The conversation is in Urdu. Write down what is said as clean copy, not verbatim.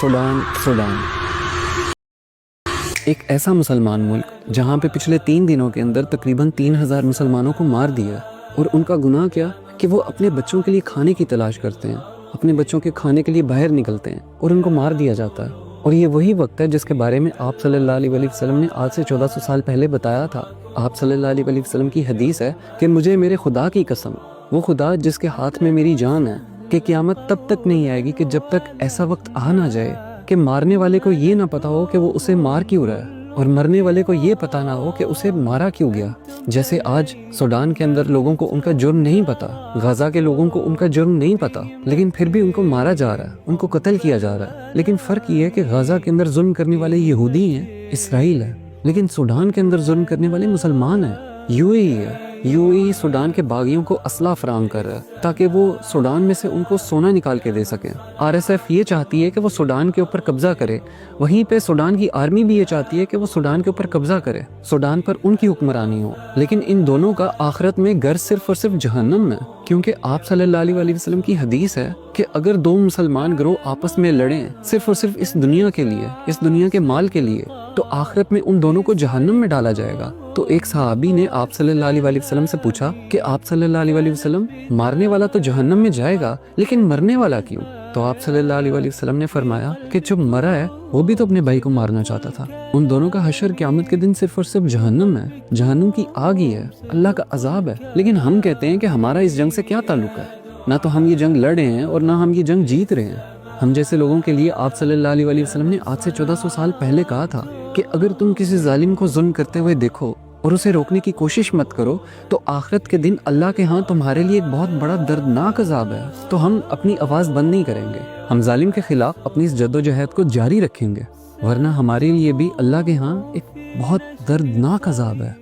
سوڈان ایک ایسا مسلمان ملک جہاں پہ پچھلے 3 دنوں کے اندر تقریباً 3000 مسلمانوں کو مار دیا، اور ان کا گناہ کیا کہ وہ اپنے بچوں کے لیے کھانے کی تلاش کرتے ہیں، اپنے بچوں کے کھانے کے لیے باہر نکلتے ہیں اور ان کو مار دیا جاتا ہے۔ اور یہ وہی وقت ہے جس کے بارے میں آپ صلی اللہ علیہ وسلم نے آج سے 1400 سال پہلے بتایا تھا۔ آپ صلی اللہ علیہ وسلم کی حدیث ہے کہ مجھے میرے خدا کی قسم، وہ خدا جس کے ہاتھ میں میری جان ہے، کہ قیامت تب تک نہیں آئے گی کہ جب تک ایسا وقت آ نہ جائے کہ مارنے والے کو یہ نہ پتا ہو کہ وہ اسے مار کیوں رہا ہے، اور مرنے والے کو یہ پتا نہ ہو کہ اسے مارا کیوں گیا۔ جیسے آج سوڈان کے اندر لوگوں کو ان کا جرم نہیں پتا، غزہ کے لوگوں کو ان کا جرم نہیں پتا، لیکن پھر بھی ان کو مارا جا رہا ہے، ان کو قتل کیا جا رہا ہے۔ لیکن فرق یہ ہے کہ غزہ کے اندر ظلم کرنے والے یہودی ہیں، اسرائیل ہے، لیکن سوڈان کے اندر ظلم کرنے والے مسلمان ہیں، یو اے ای ہے۔ یو اے ای سوڈان کے باغیوں کو اسلحہ فراہم کر رہا ہے تاکہ وہ سوڈان میں سے ان کو سونا نکال کے دے سکیں۔ آر ایس ایف یہ چاہتی ہے کہ وہ سوڈان کے اوپر قبضہ کرے، وہیں پہ سوڈان کی آرمی بھی یہ چاہتی ہے کہ وہ سوڈان کے اوپر قبضہ کرے، سوڈان پر ان کی حکمرانی ہو۔ لیکن ان دونوں کا آخرت میں گھر صرف اور صرف جہنم ہے، کیونکہ آپ صلی اللہ علیہ وسلم کی حدیث ہے کہ اگر 2 مسلمان گروہ آپس میں لڑیں صرف اور صرف اس دنیا کے لیے، اس دنیا کے مال کے لیے، تو آخرت میں ان دونوں کو جہنم میں ڈالا جائے گا۔ تو ایک صحابی نے آپ صلی اللہ علیہ وسلم سے پوچھا کہ آپ صلی اللہ علیہ وسلم، مارنے والا تو جہنم میں جائے گا لیکن مرنے والا کیوں؟ تو آپ صلی اللہ علیہ وسلم نے فرمایا کہ جو مرا ہے وہ بھی تو اپنے بھائی کو مارنا چاہتا تھا۔ ان دونوں کا حشر قیامت کے دن صرف اور صرف جہنم ہے، جہنم کی آگ ہی ہے، اللہ کا عذاب ہے۔ لیکن ہم کہتے ہیں کہ ہمارا اس جنگ سے کیا تعلق ہے؟ نہ تو ہم یہ جنگ لڑ رہے ہیں اور نہ ہم یہ جنگ جیت رہے ہیں۔ ہم جیسے لوگوں کے لیے آپ صلی اللہ علیہ وسلم نے آج سے 1400 سال پہلے کہا تھا کہ اگر تم کسی ظالم کو ظلم کرتے ہوئے دیکھو اور اسے روکنے کی کوشش مت کرو تو آخرت کے دن اللہ کے ہاں تمہارے لیے ایک بہت بڑا دردناک عذاب ہے۔ تو ہم اپنی آواز بند نہیں کریں گے، ہم ظالم کے خلاف اپنی اس جد و جہد کو جاری رکھیں گے، ورنہ ہمارے لیے بھی اللہ کے ہاں ایک بہت دردناک عذاب ہے۔